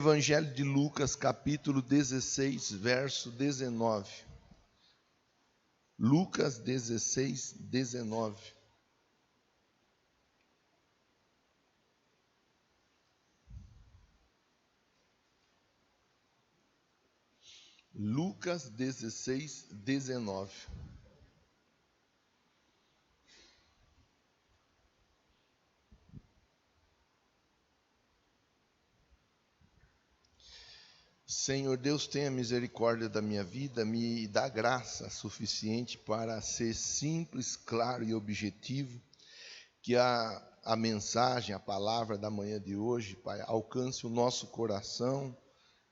Evangelho de Lucas, capítulo 16, verso 19. Lucas 16, 19. Lucas 16, 19. Senhor Deus, tenha misericórdia da minha vida, me dá graça suficiente para ser simples, claro e objetivo, que a mensagem, a palavra da manhã de hoje, Pai, alcance o nosso coração,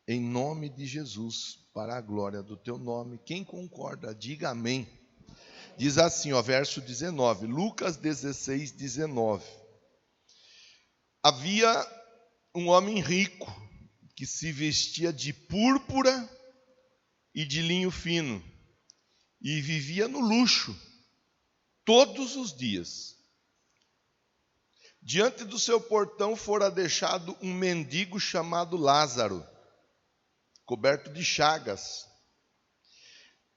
em nome de Jesus, para a glória do Teu nome. Quem concorda, diga amém. Diz assim, verso 19, Lucas 16, 19. Havia um homem rico, que se vestia de púrpura e de linho fino, e vivia no luxo todos os dias. Diante do seu portão fora deixado um mendigo chamado Lázaro, coberto de chagas.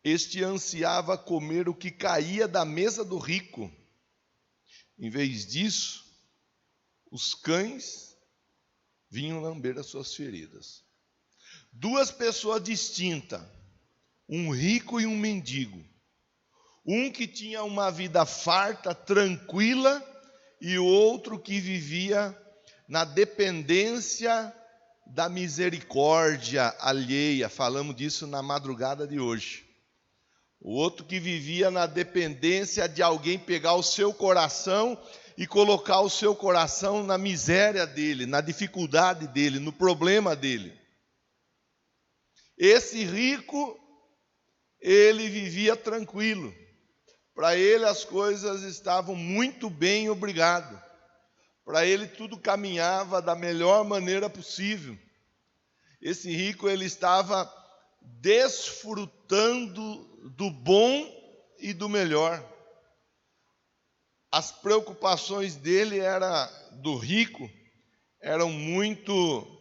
Este ansiava comer o que caía da mesa do rico. Em vez disso, os cães vinham lamber as suas feridas. Duas pessoas distintas, um rico e um mendigo. Um que tinha uma vida farta, tranquila, e o outro que vivia na dependência da misericórdia alheia. Falamos disso na madrugada de hoje. O outro que vivia na dependência de alguém pegar o seu coração e colocar o seu coração na miséria dele, na dificuldade dele, no problema dele. Esse rico, ele vivia tranquilo. Para ele as coisas estavam muito bem, obrigado. Para ele tudo caminhava da melhor maneira possível. Esse rico, ele estava desfrutando do bom e do melhor. As preocupações dele do rico eram muito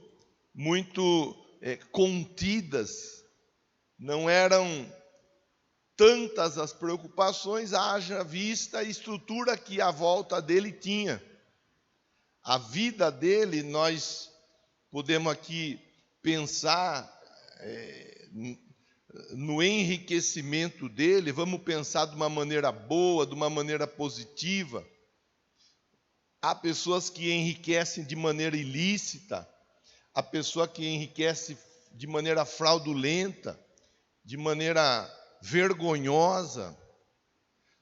contidas. Não eram tantas as preocupações, haja vista a estrutura que a volta dele tinha. A vida dele, nós podemos aqui pensar no enriquecimento dele, vamos pensar de uma maneira boa, de uma maneira positiva. Há pessoas que enriquecem de maneira ilícita, há pessoa que enriquece de maneira fraudulenta, de maneira vergonhosa,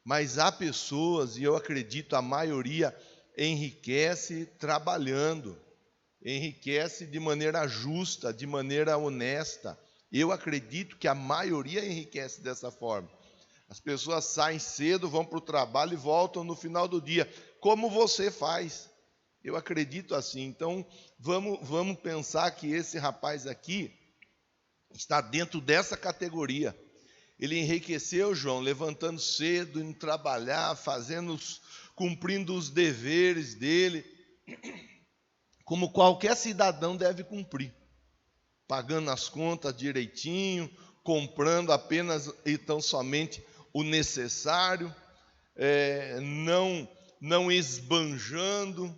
mas há pessoas, e eu acredito a maioria, enriquece trabalhando, enriquece de maneira justa, de maneira honesta. Eu acredito que a maioria enriquece dessa forma. As pessoas saem cedo, vão para o trabalho e voltam no final do dia, como você faz. Eu acredito assim. Então, vamos pensar que esse rapaz aqui está dentro dessa categoria. Ele enriqueceu, João, levantando cedo, indo trabalhar, cumprindo os deveres dele, como qualquer cidadão deve cumprir, pagando as contas direitinho, comprando apenas e tão somente o necessário, não esbanjando,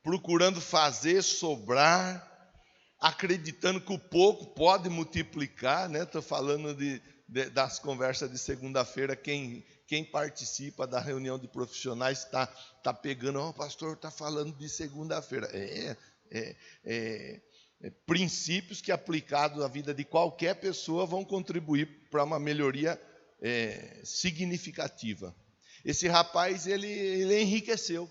procurando fazer sobrar, acreditando que o pouco pode multiplicar, né? Estou falando das conversas de segunda-feira. Quem participa da reunião de profissionais está pegando, o pastor está falando de segunda-feira. Princípios que, aplicados à vida de qualquer pessoa, vão contribuir para uma melhoria significativa. Esse rapaz, ele enriqueceu.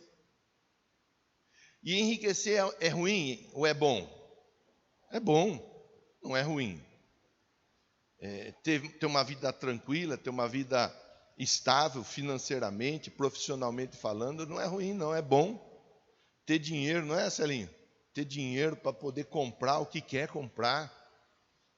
E enriquecer é ruim ou é bom? É bom, não é ruim. Ter uma vida tranquila, ter uma vida estável financeiramente, profissionalmente falando, não é ruim, não, é bom. Ter dinheiro, não é, Celinho? Ter dinheiro para poder comprar o que quer comprar,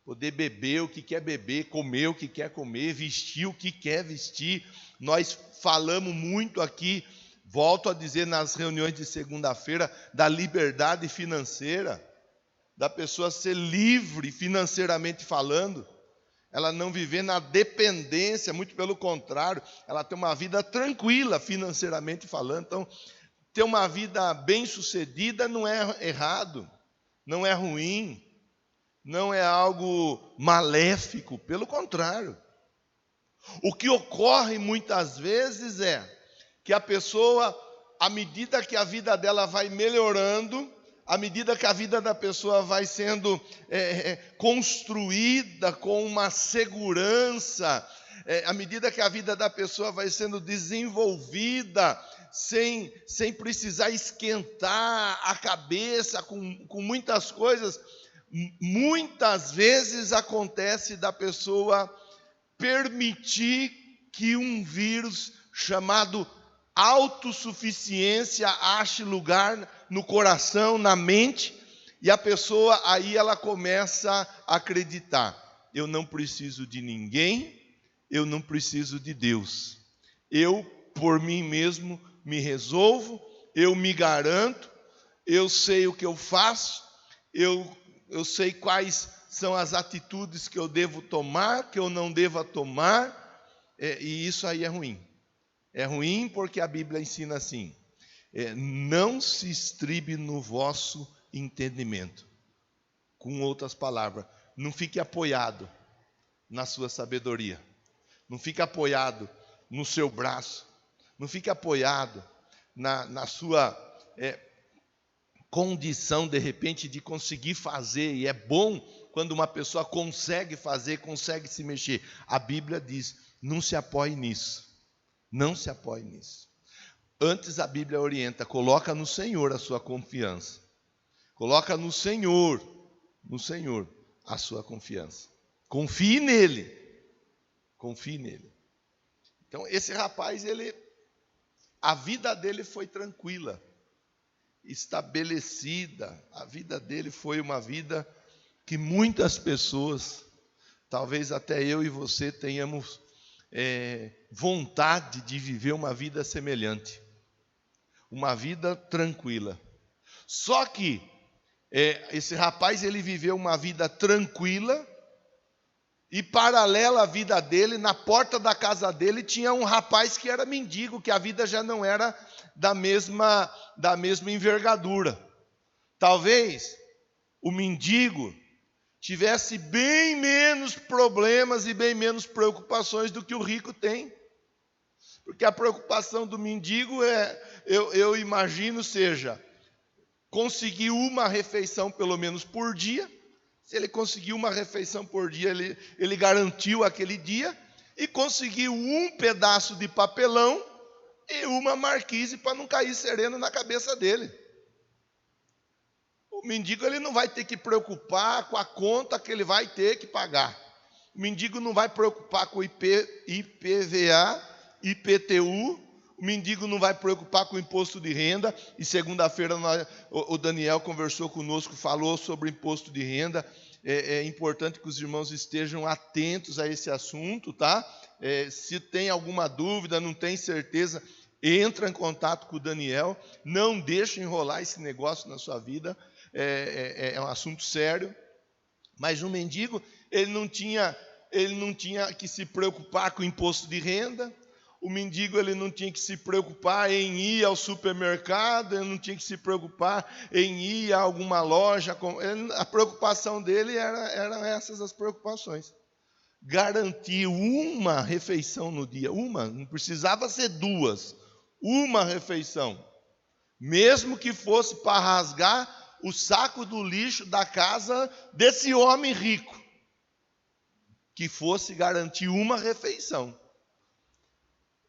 poder beber o que quer beber, comer o que quer comer, vestir o que quer vestir. Nós falamos muito aqui, volto a dizer nas reuniões de segunda-feira, da liberdade financeira. da pessoa ser livre financeiramente falando, ela não viver na dependência, muito pelo contrário, ela ter uma vida tranquila financeiramente falando. Então, ter uma vida bem-sucedida não é errado, não é ruim, não é algo maléfico, pelo contrário. O que ocorre muitas vezes é que a pessoa, à medida que a vida dela vai melhorando, à medida que a vida da pessoa vai sendo construída com uma segurança, à medida que a vida da pessoa vai sendo desenvolvida, sem precisar esquentar a cabeça com muitas coisas, muitas vezes acontece da pessoa permitir que um vírus chamado autossuficiência ache lugar no coração, na mente, e a pessoa aí ela começa a acreditar: eu não preciso de ninguém, eu não preciso de Deus, eu por mim mesmo me resolvo, eu me garanto, eu sei o que eu faço, eu sei quais são as atitudes que eu devo tomar, que eu não devo tomar, e isso aí é ruim. É ruim porque a Bíblia ensina assim: não se estribe no vosso entendimento. Com outras palavras, não fique apoiado na sua sabedoria, não fique apoiado no seu braço, não fique apoiado na sua condição, de repente, de conseguir fazer. E é bom quando uma pessoa consegue fazer, consegue se mexer. A Bíblia diz: não se apoie nisso. Não se apoie nisso. Antes a Bíblia orienta: coloca no Senhor a sua confiança. Coloca no Senhor a sua confiança. Confie nele. Confie nele. Então esse rapaz, a vida dele foi tranquila, estabelecida. A vida dele foi uma vida que muitas pessoas, talvez até eu e você, tenhamos vontade de viver uma vida semelhante, uma vida tranquila. Só que esse rapaz, ele viveu uma vida tranquila, e paralela à vida dele, na porta da casa dele, tinha um rapaz que era mendigo, que a vida já não era da mesma envergadura. Talvez o mendigo tivesse bem menos problemas e bem menos preocupações do que o rico tem. Porque a preocupação do mendigo eu imagino, seja conseguir uma refeição pelo menos por dia. Se ele conseguiu uma refeição por dia, ele garantiu aquele dia, e conseguiu um pedaço de papelão e uma marquise para não cair sereno na cabeça dele. O mendigo, ele não vai ter que preocupar com a conta que ele vai ter que pagar. O mendigo não vai preocupar com IPVA, IPTU. O mendigo não vai preocupar com o imposto de renda. E segunda-feira o Daniel conversou conosco, falou sobre imposto de renda. É importante que os irmãos estejam atentos a esse assunto, tá? Se tem alguma dúvida, não tem certeza, entra em contato com o Daniel. Não deixe enrolar esse negócio na sua vida. É um assunto sério. Mas o mendigo, ele não tinha que se preocupar com o imposto de renda. O mendigo, ele não tinha que se preocupar em ir ao supermercado, ele não tinha que se preocupar em ir a alguma loja. A preocupação dele eram essas as preocupações. Garantir uma refeição no dia, não precisava ser duas, uma refeição. Mesmo que fosse para rasgar o saco do lixo da casa desse homem rico, que fosse garantir uma refeição.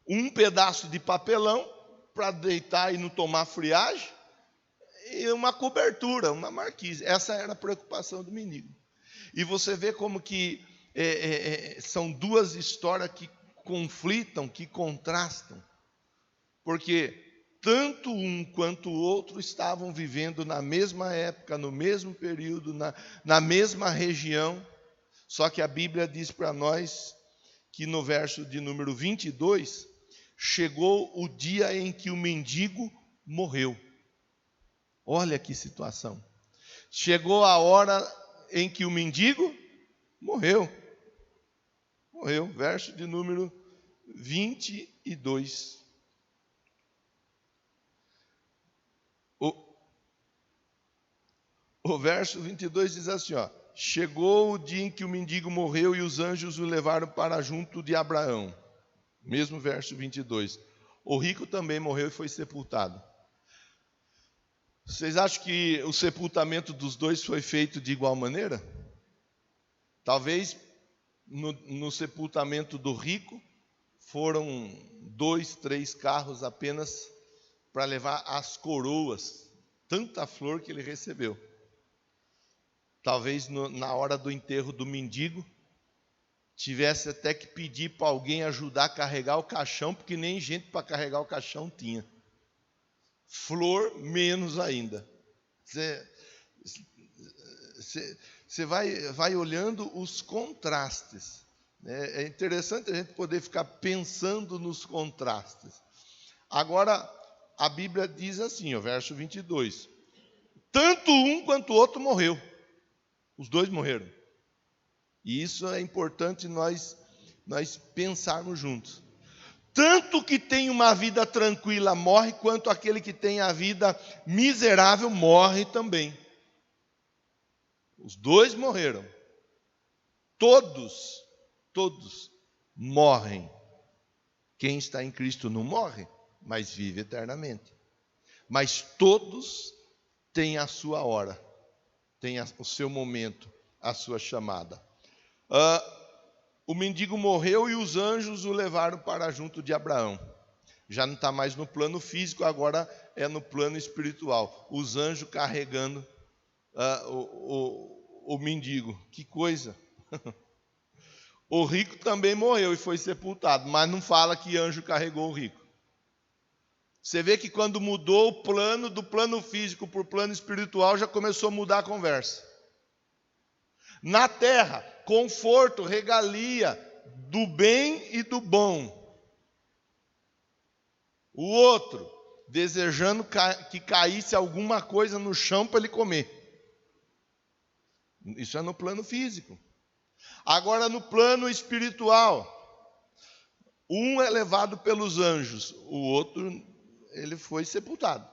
Um pedaço de papelão para deitar e não tomar friagem, e uma cobertura, uma marquise. Essa era a preocupação do mendigo. E você vê como que são duas histórias que conflitam, que contrastam. Porque tanto um quanto o outro estavam vivendo na mesma época, no mesmo período, na mesma região. Só que a Bíblia diz para nós que no verso de número 22, chegou o dia em que o mendigo morreu. Olha que situação. Chegou a hora em que o mendigo morreu. Morreu. Verso de número 22. O verso 22 diz assim, ó: chegou o dia em que o mendigo morreu e os anjos o levaram para junto de Abraão. Mesmo verso 22. O rico também morreu e foi sepultado. Vocês acham que o sepultamento dos dois foi feito de igual maneira? Talvez no sepultamento do rico foram 2, 3 carros apenas para levar as coroas, tanta flor que ele recebeu. Talvez na hora do enterro do mendigo, tivesse até que pedir para alguém ajudar a carregar o caixão, porque nem gente para carregar o caixão tinha. Flor, menos ainda. Você vai olhando os contrastes. É interessante a gente poder ficar pensando nos contrastes. Agora, a Bíblia diz assim, o verso 22. Tanto um quanto o outro morreu. Os dois morreram. E isso é importante nós pensarmos juntos. Tanto que tem uma vida tranquila morre, quanto aquele que tem a vida miserável morre também. Os dois morreram. Todos morrem. Quem está em Cristo não morre, mas vive eternamente. Mas todos têm a sua hora, têm o seu momento, a sua chamada. O mendigo morreu e os anjos o levaram para junto de Abraão. Já não está mais no plano físico, agora é no plano espiritual. Os anjos carregando o mendigo. Que coisa! O rico também morreu e foi sepultado, mas não fala que anjo carregou o rico. Você vê que quando mudou o plano, do plano físico para o plano espiritual, já começou a mudar a conversa. Na terra, conforto, regalia do bem e do bom. O outro, desejando que caísse alguma coisa no chão para ele comer. Isso é no plano físico. Agora, no plano espiritual, um é levado pelos anjos, o outro, ele foi sepultado.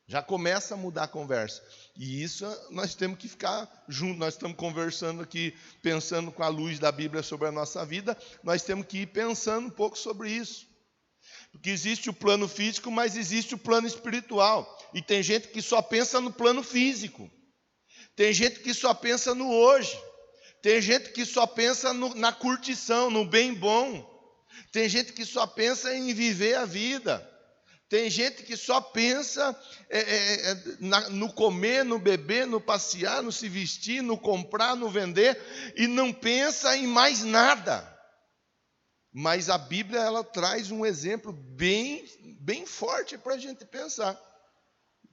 Já começa a mudar a conversa. E isso nós temos que ficar juntos. Nós estamos conversando aqui, pensando com a luz da Bíblia sobre a nossa vida. Nós temos que ir pensando um pouco sobre isso. Porque existe o plano físico, mas existe o plano espiritual. E tem gente que só pensa no plano físico. Tem gente que só pensa no hoje. Tem gente que só pensa na curtição, no bem bom. Tem gente que só pensa em viver a vida. Tem gente que só pensa no comer, no beber, no passear, no se vestir, no comprar, no vender, e não pensa em mais nada. Mas a Bíblia, ela traz um exemplo bem forte para a gente pensar,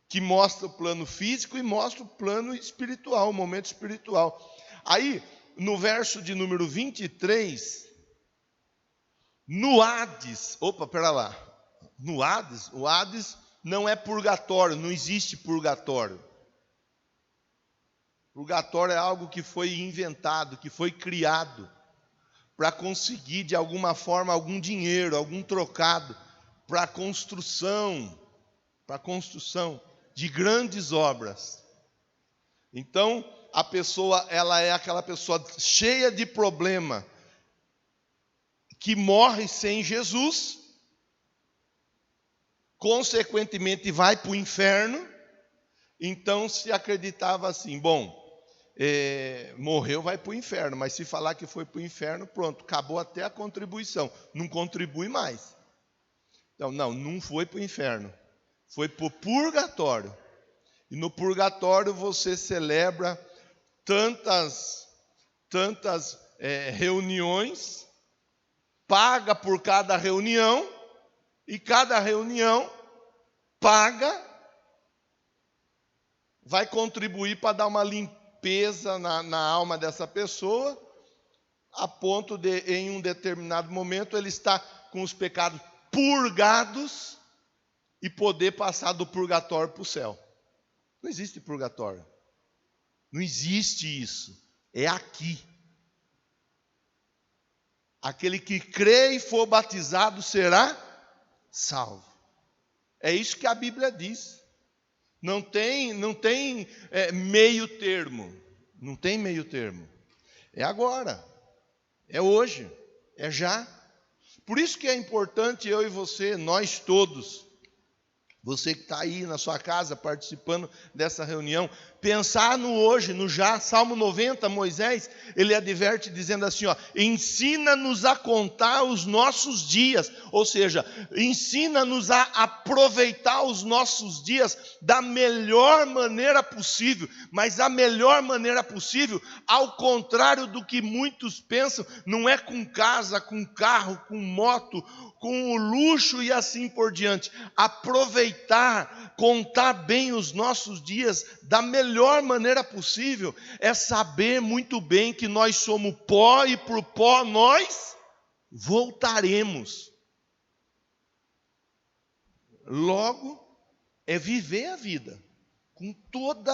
que mostra o plano físico e mostra o plano espiritual, o momento espiritual. Aí, no verso de número 23, no Hades, no Hades, o Hades não é purgatório, não existe purgatório. Purgatório é algo que foi inventado, que foi criado para conseguir de alguma forma algum dinheiro, algum trocado para a construção de grandes obras. Então, a pessoa, ela é aquela pessoa cheia de problema, que morre sem Jesus, consequentemente vai para o inferno. Então se acreditava assim, morreu, vai para o inferno, mas se falar que foi para o inferno, pronto, acabou até a contribuição, não contribui mais. Então não foi para o inferno, foi para o purgatório. E no purgatório você celebra tantas reuniões, paga por cada reunião, e cada reunião paga, vai contribuir para dar uma limpeza na alma dessa pessoa, a ponto de, em um determinado momento, ele está com os pecados purgados e poder passar do purgatório para o céu. Não existe purgatório. Não existe isso. É aqui. Aquele que crê e for batizado será salvo. É isso que a Bíblia diz. Não tem meio termo. Não tem meio termo. É agora. É hoje. É já. Por isso que é importante eu e você, nós todos, você que está aí na sua casa participando dessa reunião, pensar no hoje, no já. Salmo 90, Moisés, ele adverte dizendo assim, ensina-nos a contar os nossos dias, ou seja, ensina-nos a aproveitar os nossos dias da melhor maneira possível, mas a melhor maneira possível, ao contrário do que muitos pensam, não é com casa, com carro, com moto, com o luxo e assim por diante. Aproveitar, contar bem os nossos dias da melhor maneira possível é saber muito bem que nós somos pó e por pó nós voltaremos. Logo, é viver a vida com toda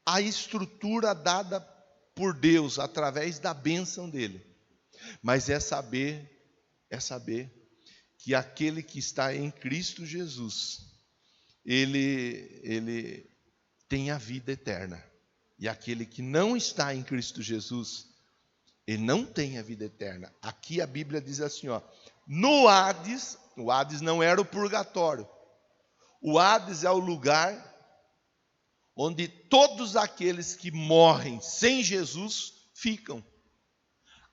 a estrutura dada por Deus através da bênção dele. Mas é saber que aquele que está em Cristo Jesus, ele tem a vida eterna. E aquele que não está em Cristo Jesus, ele não tem a vida eterna. Aqui a Bíblia diz assim, no Hades, o Hades não era o purgatório. O Hades é o lugar onde todos aqueles que morrem sem Jesus ficam,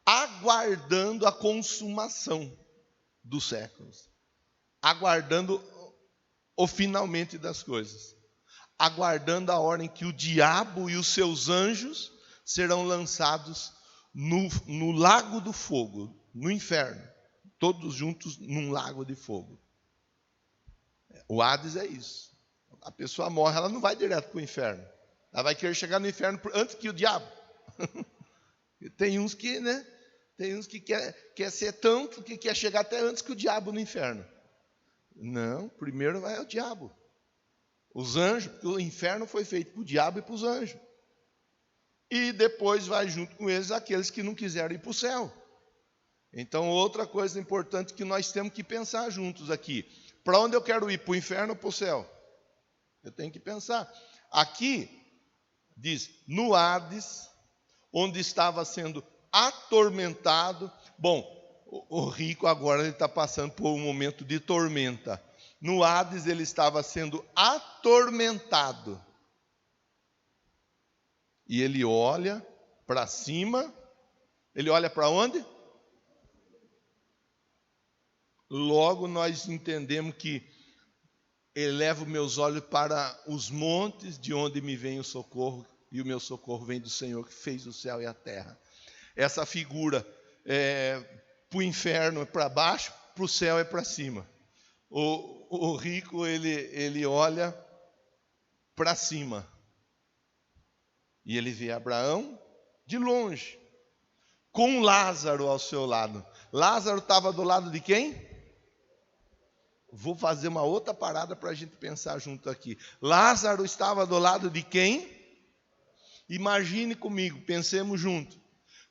aguardando a consumação dos séculos, aguardando o finalmente das coisas, aguardando a hora em que o diabo e os seus anjos serão lançados no lago do fogo, no inferno, todos juntos num lago de fogo. O Hades é isso. A pessoa morre, ela não vai direto para o inferno, ela vai querer chegar no inferno antes que o diabo. Tem uns que, tem uns que quer ser tanto que quer chegar até antes que o diabo no inferno. Não, primeiro vai o diabo. Os anjos, porque o inferno foi feito para o diabo e para os anjos. E depois vai junto com eles aqueles que não quiseram ir para o céu. Então, outra coisa importante que nós temos que pensar juntos aqui. Para onde eu quero ir? Para o inferno ou para o céu? Eu tenho que pensar. Aqui, diz, no Hades, onde estava sendo atormentado. Bom, o rico agora ele está passando por um momento de tormenta. No Hades ele estava sendo atormentado. E ele olha para cima. Ele olha para onde? Logo nós entendemos que elevo meus olhos para os montes, de onde me vem o socorro, e o meu socorro vem do Senhor que fez o céu e a terra. Essa figura para o inferno é para baixo, para o céu é para cima. O rico ele olha para cima e ele vê Abraão de longe, com Lázaro ao seu lado. Lázaro estava do lado de quem? Vou fazer uma outra parada para a gente pensar junto aqui. Lázaro estava do lado de quem? Imagine comigo, pensemos junto.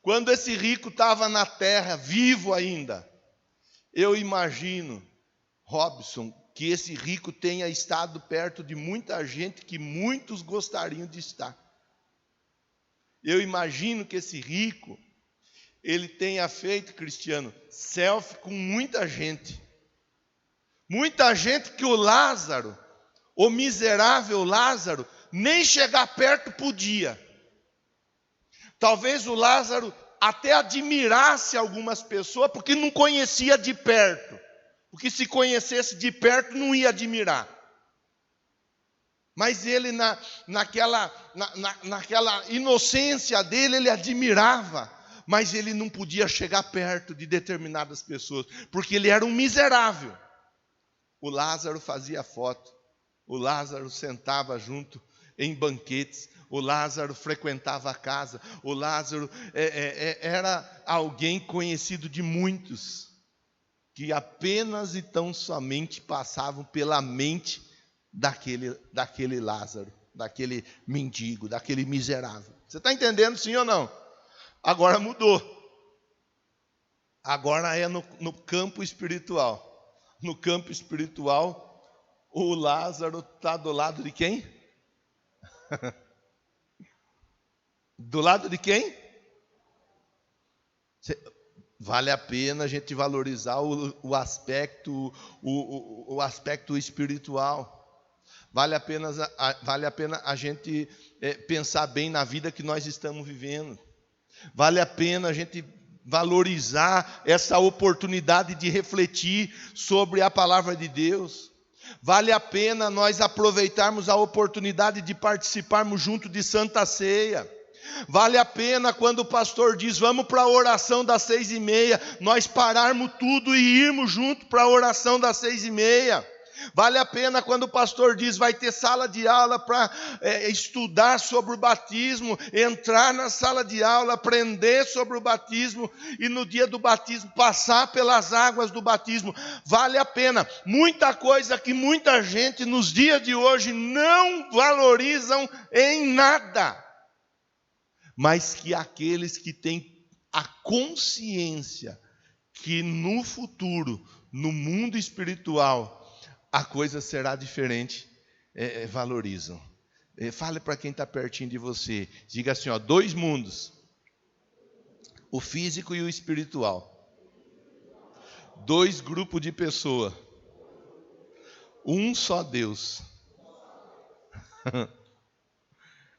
Quando esse rico estava na terra, vivo ainda, eu imagino, Robson, que esse rico tenha estado perto de muita gente que muitos gostariam de estar. Eu imagino que esse rico, ele tenha feito, Cristiano, selfie com muita gente. Muita gente que o Lázaro, o miserável Lázaro, nem chegar perto podia. Talvez o Lázaro até admirasse algumas pessoas, porque não conhecia de perto. Porque se conhecesse de perto, não ia admirar. Mas ele, naquela inocência dele, ele admirava. Mas ele não podia chegar perto de determinadas pessoas, porque ele era um miserável. O Lázaro fazia foto, o Lázaro sentava junto em banquetes, o Lázaro frequentava a casa, o Lázaro era alguém conhecido de muitos, que apenas e tão somente passavam pela mente daquele Lázaro. daquele mendigo, daquele miserável. Você está entendendo, sim ou não? Agora mudou. Agora é no campo espiritual. No campo espiritual, o Lázaro está do lado de quem? Do lado de quem? Vale a pena a gente valorizar o aspecto espiritual. Vale a pena a gente pensar bem na vida que nós estamos vivendo. Vale a pena a gente valorizar essa oportunidade de refletir sobre a palavra de Deus. Vale a pena nós aproveitarmos a oportunidade de participarmos junto de Santa Ceia. Vale a pena quando o pastor diz, vamos para a oração das 6:30, nós pararmos tudo e irmos junto para a oração das 6:30. Vale a pena quando o pastor diz, vai ter sala de aula para estudar sobre o batismo, entrar na sala de aula, aprender sobre o batismo e no dia do batismo passar pelas águas do batismo. Vale a pena. Muita coisa que muita gente nos dias de hoje não valorizam em nada. Mas que aqueles que têm a consciência que no futuro, no mundo espiritual, a coisa será diferente, valorizam. Fale para quem está pertinho de você. Diga assim, 2 mundos. O físico e o espiritual. 2 grupos de pessoas. Um só Deus.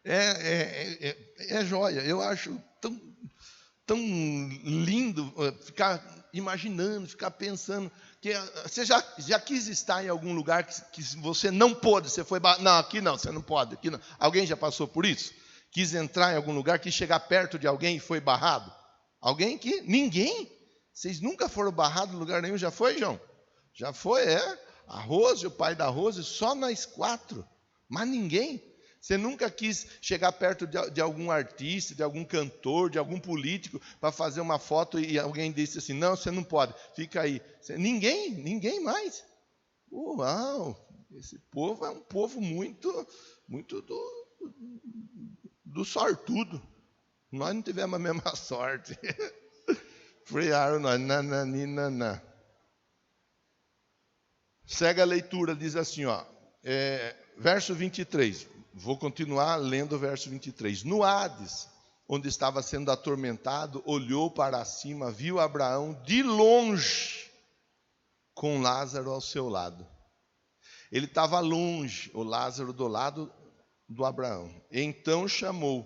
É joia. Eu acho tão lindo ficar imaginando, ficar pensando. Que você já quis estar em algum lugar que você não pôde, você foi não, aqui não, você não pode, aqui não. Alguém já passou por isso? Quis entrar em algum lugar, quis chegar perto de alguém e foi barrado? Alguém que? Ninguém? Vocês nunca foram barrados em lugar nenhum? Já foi, João? Já foi, A Rose, o pai da Rose, só nós 4, mas ninguém. Você nunca quis chegar perto de algum artista, de algum cantor, de algum político, para fazer uma foto e alguém disse assim, não, você não pode, fica aí. Ninguém mais. Uau, esse povo é um povo muito do sortudo. Nós não tivemos a mesma sorte. Frearam nós, nananina. Segue a leitura, diz assim, verso 23. Vou continuar lendo o verso 23. No Hades, onde estava sendo atormentado, olhou para cima, viu Abraão de longe, com Lázaro ao seu lado. Ele estava longe, o Lázaro do lado do Abraão. Então chamou,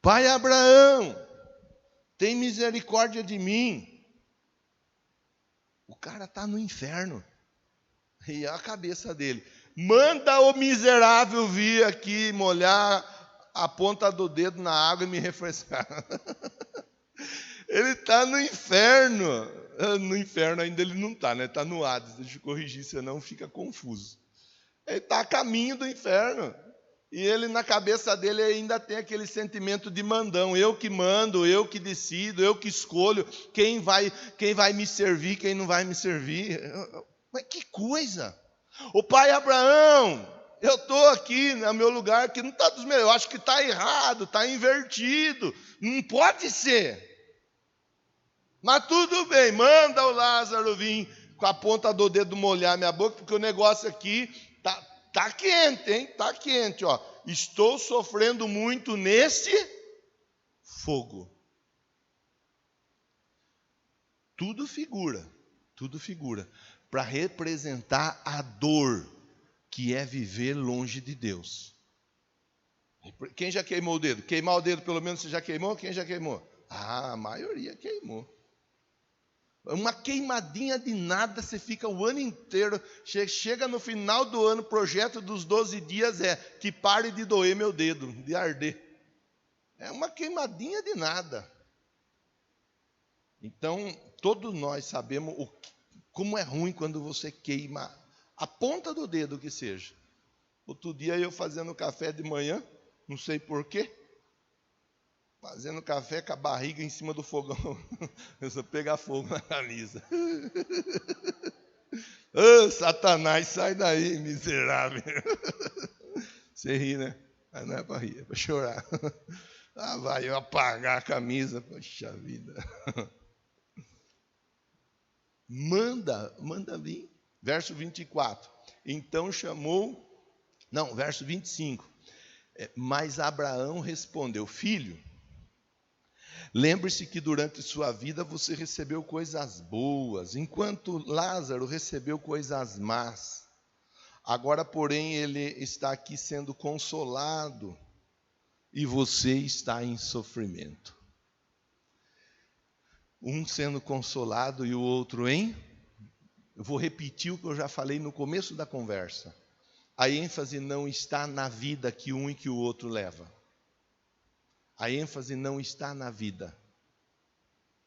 Pai Abraão, tem misericórdia de mim. O cara está no inferno. E a cabeça dele, manda o miserável vir aqui molhar a ponta do dedo na água e me refrescar. Ele está no inferno. No inferno ainda ele não está, né? Está no Hades. Deixa eu corrigir, senão fica confuso. Ele está a caminho do inferno. E ele, na cabeça dele, ainda tem aquele sentimento de mandão. Eu que mando, eu que decido, eu que escolho quem vai me servir, quem não vai me servir. Mas que coisa! O pai Abraão, eu estou aqui no meu lugar que não está dos meus. Eu acho que está errado, está invertido. Não pode ser. Mas tudo bem, manda o Lázaro vir com a ponta do dedo molhar minha boca, porque o negócio aqui tá quente, hein? Está quente, Estou sofrendo muito nesse fogo. Tudo figura. Para representar a dor que é viver longe de Deus. Quem já queimou o dedo? Queimar o dedo pelo menos você já queimou? Quem já queimou? A maioria queimou. Uma queimadinha de nada, você fica o ano inteiro, chega no final do ano, o projeto dos 12 dias é que pare de doer meu dedo, de arder. É uma queimadinha de nada. Então, todos nós sabemos como é ruim quando você queima a ponta do dedo que seja. Outro dia eu fazendo café de manhã, não sei porquê, fazendo café com a barriga em cima do fogão. Eu só pegar fogo na camisa. Satanás, sai daí, miserável. Você ri, né? Mas não é para rir, é para chorar. Ah, vai eu apagar a camisa. Poxa vida. Manda vir. Verso 24. Então chamou... Não, verso 25. Mas Abraão respondeu: filho, lembre-se que durante sua vida você recebeu coisas boas, enquanto Lázaro recebeu coisas más. Agora, porém, ele está aqui sendo consolado e você está em sofrimento. Um sendo consolado e o outro em... Eu vou repetir o que eu já falei no começo da conversa. A ênfase não está na vida que um e que o outro leva. A ênfase não está na vida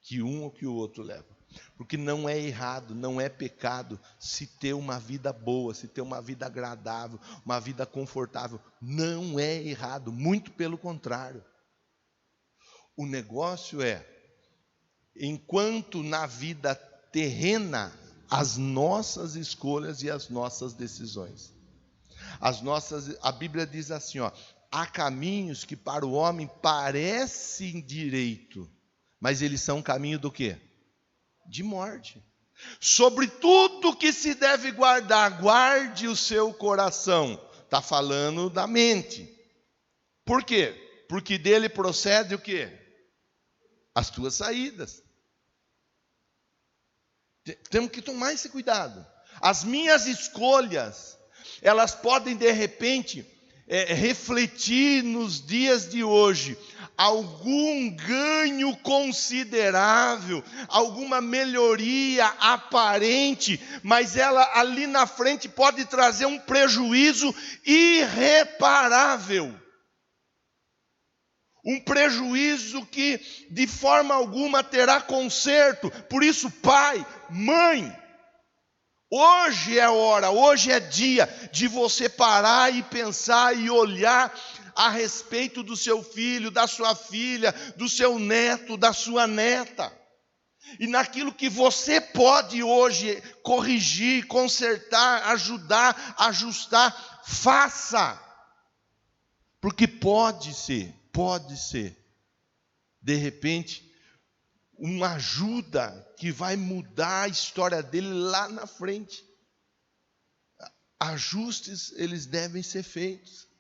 que um ou que o outro leva. Porque não é errado, não é pecado se ter uma vida boa, se ter uma vida agradável, uma vida confortável. Não é errado, muito pelo contrário. O negócio é, enquanto na vida terrena, as nossas escolhas e as nossas decisões. A Bíblia diz assim, há caminhos que para o homem parecem direito, mas eles são caminho do quê? De morte. Sobre tudo que se deve guardar, guarde o seu coração. Está falando da mente. Por quê? Porque dele procede o quê? As tuas saídas. Temos que tomar esse cuidado. As minhas escolhas, elas podem de repente refletir nos dias de hoje algum ganho considerável, alguma melhoria aparente, mas ela ali na frente pode trazer um prejuízo irreparável. Um prejuízo que de forma alguma terá conserto. Por isso, pai, mãe, hoje é hora, hoje é dia de você parar e pensar e olhar a respeito do seu filho, da sua filha, do seu neto, da sua neta. E naquilo que você pode hoje corrigir, consertar, ajudar, ajustar, faça. Porque pode ser, de repente, uma ajuda que vai mudar a história dele lá na frente. Ajustes, eles devem ser feitos.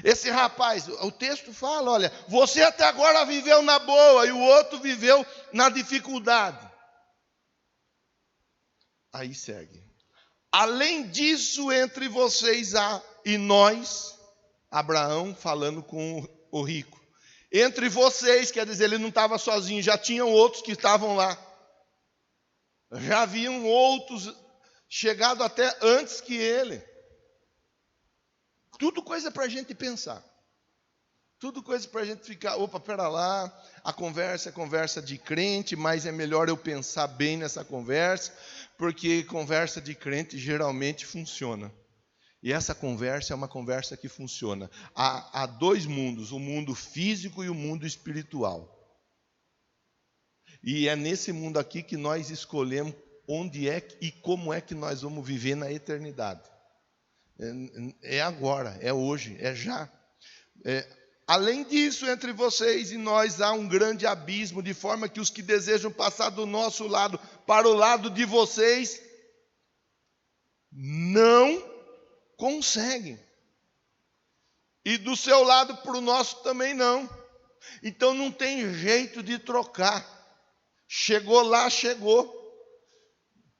Esse rapaz, o texto fala, olha, você até agora viveu na boa e o outro viveu na dificuldade. Aí segue. Além disso, entre vocês e nós, Abraão falando com o rico. Entre vocês, quer dizer, ele não estava sozinho, já tinham outros que estavam lá. Já haviam outros chegado até antes que ele. Tudo coisa para a gente pensar. Tudo coisa para a gente ficar, opa, pera lá, a conversa é conversa de crente, mas é melhor eu pensar bem nessa conversa, porque conversa de crente geralmente funciona. E essa conversa é uma conversa que funciona. Há dois mundos, o mundo físico e o mundo espiritual. E é nesse mundo aqui que nós escolhemos onde é e como é que nós vamos viver na eternidade. É agora, é hoje, é já. Além disso, entre vocês e nós há um grande abismo, de forma que os que desejam passar do nosso lado para o lado de vocês não conseguem. E do seu lado para o nosso também não. Então não tem jeito de trocar. Chegou lá, chegou.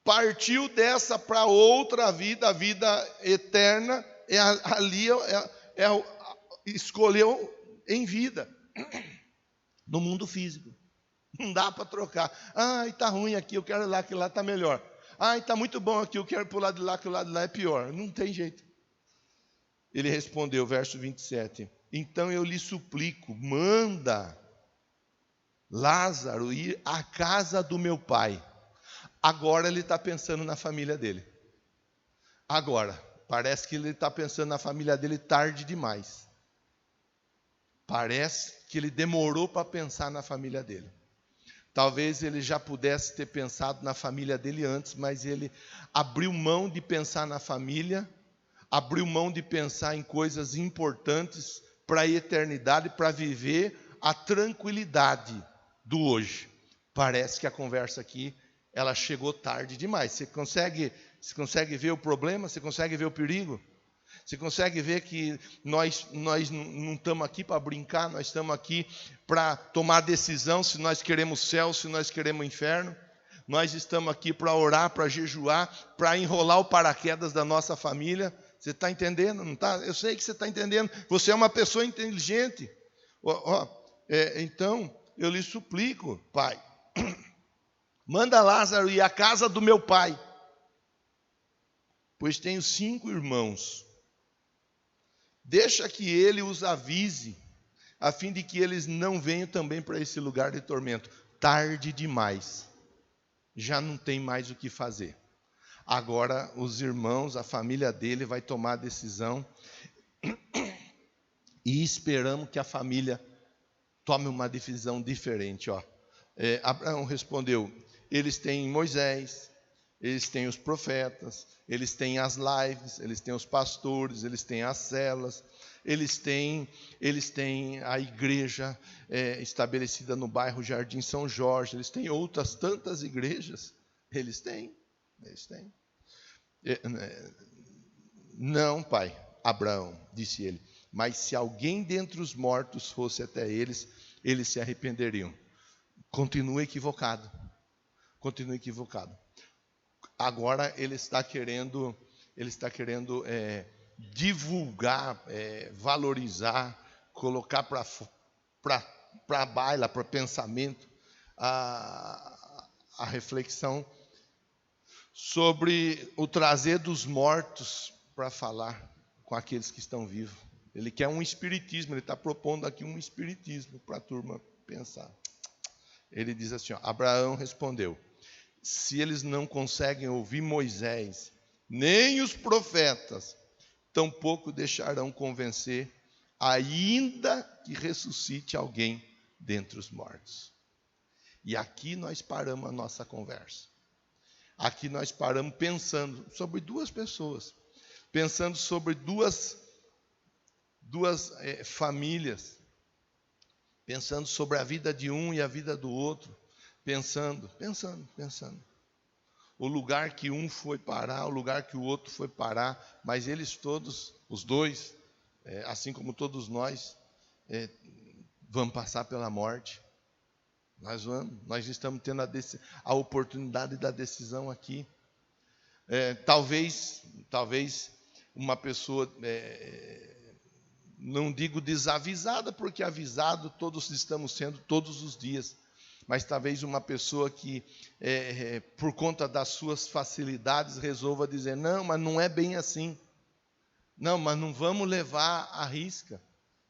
Partiu dessa para outra vida, a vida eterna, escolheu em vida. No mundo físico. Não dá para trocar. Ai, está ruim aqui, eu quero ir lá, que lá está melhor. Ai, está muito bom aqui, eu quero ir para o lado de lá, que o lado de lá é pior. Não tem jeito. Ele respondeu, verso 27. Então eu lhe suplico, manda Lázaro ir à casa do meu pai. Agora ele está pensando na família dele. Agora, parece que ele está pensando na família dele tarde demais. Parece que ele demorou para pensar na família dele. Talvez ele já pudesse ter pensado na família dele antes, mas ele abriu mão de pensar na família, abriu mão de pensar em coisas importantes para a eternidade, para viver a tranquilidade do hoje. Parece que a conversa aqui, ela chegou tarde demais. Você consegue ver o problema? Você consegue ver o perigo? Você consegue ver que nós não estamos aqui para brincar, nós estamos aqui para tomar decisão se nós queremos céu, se nós queremos inferno. Nós estamos aqui para orar, para jejuar, para enrolar o paraquedas da nossa família. Você está entendendo? Não está? Eu sei que você está entendendo. Você é uma pessoa inteligente. Então, eu lhe suplico, Pai, manda Lázaro ir à casa do meu pai, pois tenho 5 irmãos. Deixa que ele os avise, a fim de que eles não venham também para esse lugar de tormento. Tarde demais, já não tem mais o que fazer. Agora os irmãos, a família dele vai tomar a decisão e esperamos que a família tome uma decisão diferente. Abraão respondeu, eles têm Moisés, eles têm os profetas, eles têm as lives, eles têm os pastores, eles têm as celas, eles têm a igreja estabelecida no bairro Jardim São Jorge, eles têm outras tantas igrejas, eles têm. Não, pai, Abraão, disse ele, mas se alguém dentre os mortos fosse até eles, eles se arrependeriam. Continua equivocado. Agora ele está querendo divulgar, valorizar, colocar para baila, para pensamento, a reflexão sobre o trazer dos mortos para falar com aqueles que estão vivos. Ele quer um espiritismo, ele está propondo aqui um espiritismo para a turma pensar. Ele diz assim, Abraão respondeu, se eles não conseguem ouvir Moisés, nem os profetas, tampouco deixarão convencer, ainda que ressuscite alguém dentre os mortos. E aqui nós paramos a nossa conversa. Aqui nós paramos pensando sobre 2 pessoas, pensando sobre duas famílias, pensando sobre a vida de um e a vida do outro, pensando. O lugar que um foi parar, o lugar que o outro foi parar, mas eles todos, os dois, assim como todos nós, vamos passar pela morte. Nós estamos tendo a oportunidade da decisão aqui. Talvez uma pessoa, não digo desavisada, porque avisado todos estamos sendo todos os dias, mas talvez uma pessoa que, por conta das suas facilidades, resolva dizer, não, mas não é bem assim. Não, mas não vamos levar à risca.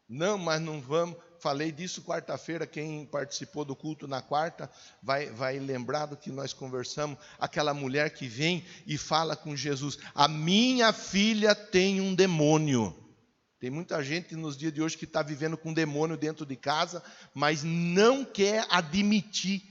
Não, mas não vamos. Falei disso quarta-feira, quem participou do culto na quarta vai lembrar do que nós conversamos. Aquela mulher que vem e fala com Jesus, a minha filha tem um demônio. Tem muita gente nos dias de hoje que está vivendo com um demônio dentro de casa, mas não quer admitir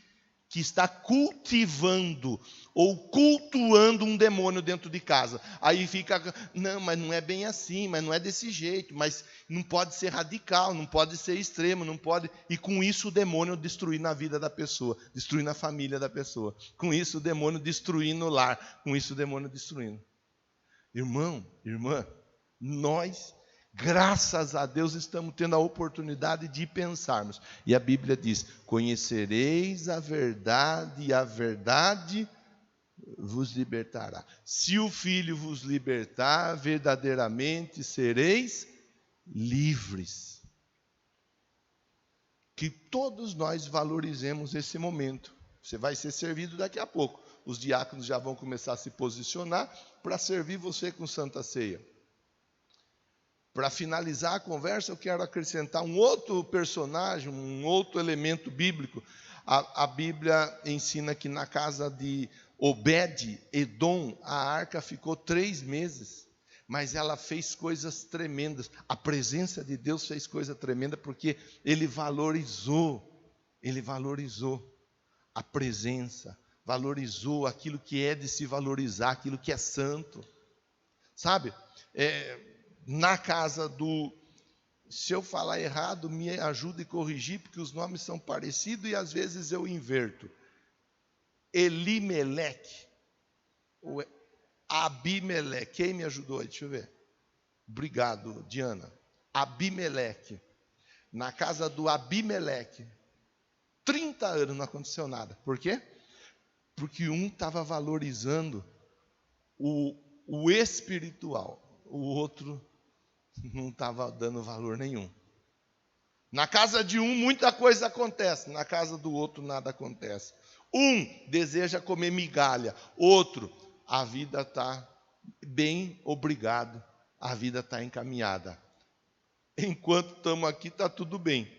que está cultivando ou cultuando um demônio dentro de casa. Aí fica, não, mas não é bem assim, mas não é desse jeito, mas não pode ser radical, não pode ser extremo, não pode. E com isso o demônio destruindo a vida da pessoa, destruindo a família da pessoa. Com isso o demônio destruindo o lar, com isso o demônio destruindo. Irmão, irmã, nós, graças a Deus, estamos tendo a oportunidade de pensarmos. E a Bíblia diz, conhecereis a verdade e a verdade vos libertará. Se o Filho vos libertar, verdadeiramente sereis livres. Que todos nós valorizemos esse momento. Você vai ser servido daqui a pouco. Os diáconos já vão começar a se posicionar para servir você com Santa Ceia. Para finalizar a conversa, eu quero acrescentar um outro personagem, um outro elemento bíblico. A Bíblia ensina que na casa de Obed-Edom, a arca ficou 3 meses, mas ela fez coisas tremendas. A presença de Deus fez coisa tremenda, porque ele valorizou a presença, valorizou aquilo que é de se valorizar, aquilo que é santo. Sabe, na casa do Se eu falar errado, me ajude a corrigir, porque os nomes são parecidos e às vezes eu inverto. Elimeleque, ou Abimeleque. Quem me ajudou aí? Deixa eu ver. Obrigado, Diana. Abimeleque. Na casa do Abimeleque. 30 anos não aconteceu nada. Por quê? Porque um estava valorizando o espiritual. O outro não estava dando valor nenhum. Na casa de um, muita coisa acontece. Na casa do outro, nada acontece. Um deseja comer migalha. Outro, a vida está bem, obrigado. A vida está encaminhada. Enquanto estamos aqui, está tudo bem.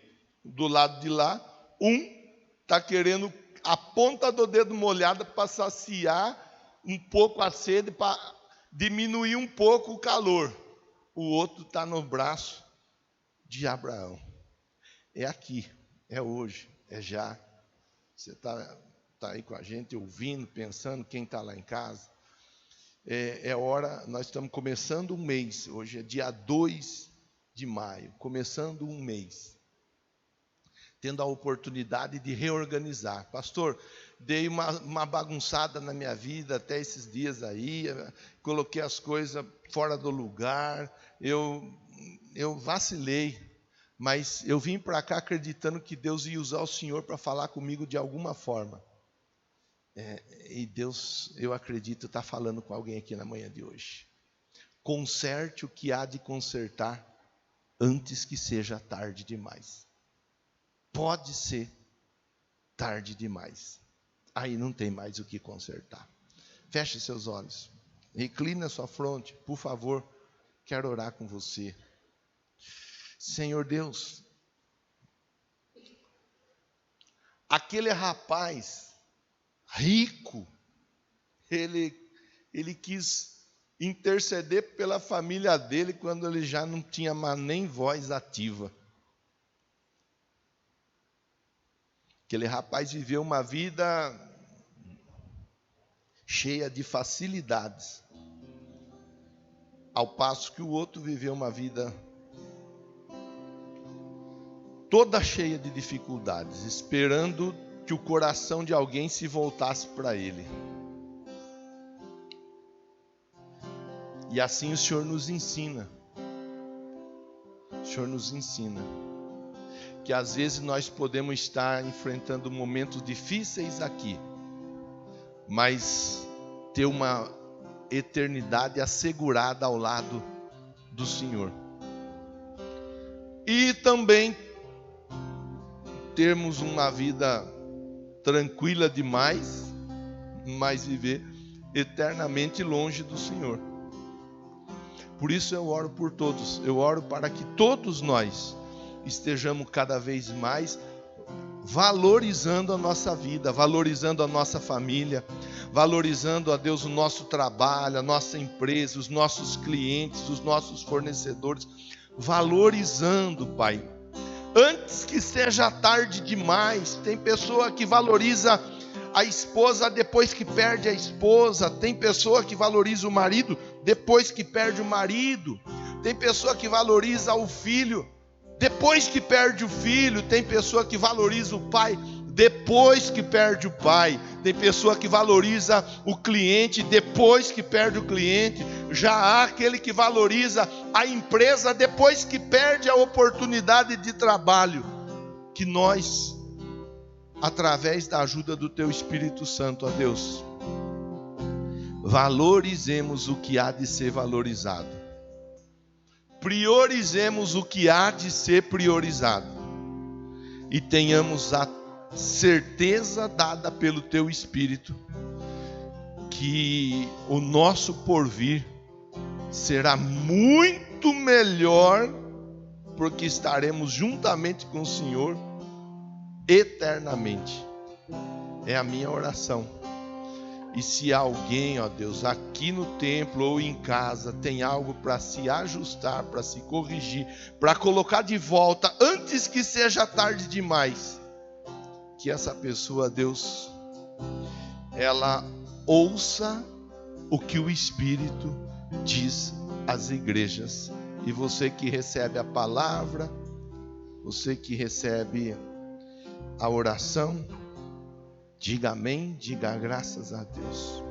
Do lado de lá, um está querendo a ponta do dedo molhada para saciar um pouco a sede, para diminuir um pouco o calor. O outro está no braço de Abraão. É aqui, é hoje, é já. Você está aí com a gente, ouvindo, pensando, quem está lá em casa. É hora, nós estamos começando um mês. Hoje é dia 2 de maio, começando um mês. Tendo a oportunidade de reorganizar. Pastor, dei uma bagunçada na minha vida até esses dias aí, coloquei as coisas fora do lugar, eu vacilei, mas eu vim para cá acreditando que Deus ia usar o Senhor para falar comigo de alguma forma. E Deus, eu acredito, está falando com alguém aqui na manhã de hoje. Conserte o que há de consertar antes que seja tarde demais. Pode ser tarde demais. Aí não tem mais o que consertar. Feche seus olhos. Recline a sua fronte, por favor. Quero orar com você. Senhor Deus, aquele rapaz rico, ele quis interceder pela família dele quando ele já não tinha mais nem voz ativa. Aquele rapaz viveu uma vida cheia de facilidades, ao passo que o outro viveu uma vida toda cheia de dificuldades, esperando que o coração de alguém se voltasse para ele. E assim o Senhor nos ensina. O Senhor nos ensina que às vezes nós podemos estar enfrentando momentos difíceis aqui, mas ter uma eternidade assegurada ao lado do Senhor. E também termos uma vida tranquila demais, mas viver eternamente longe do Senhor. Por isso eu oro por todos. Eu oro para que todos nós estejamos cada vez mais valorizando a nossa vida, valorizando a nossa família, valorizando, a Deus, o nosso trabalho, a nossa empresa, os nossos clientes, os nossos fornecedores, valorizando, Pai. Antes que seja tarde demais. Tem pessoa que valoriza a esposa depois que perde a esposa. Tem pessoa que valoriza o marido depois que perde o marido. Tem pessoa que valoriza o filho depois que perde o filho. Tem pessoa que valoriza o pai depois que perde o pai. Tem pessoa que valoriza o cliente depois que perde o cliente. Já há aquele que valoriza a empresa depois que perde a oportunidade de trabalho. Que nós, através da ajuda do Teu Espírito Santo, ó Deus, valorizemos o que há de ser valorizado. Priorizemos o que há de ser priorizado. E tenhamos a certeza dada pelo Teu Espírito que o nosso porvir será muito melhor, porque estaremos juntamente com o Senhor eternamente. É a minha oração. E se alguém, ó Deus, aqui no templo ou em casa tem algo para se ajustar, para se corrigir, para colocar de volta antes que seja tarde demais, que essa pessoa, Deus, ela ouça o que o Espírito diz às igrejas E você que recebe a palavra, você que recebe a oração, diga amém, diga graças a Deus.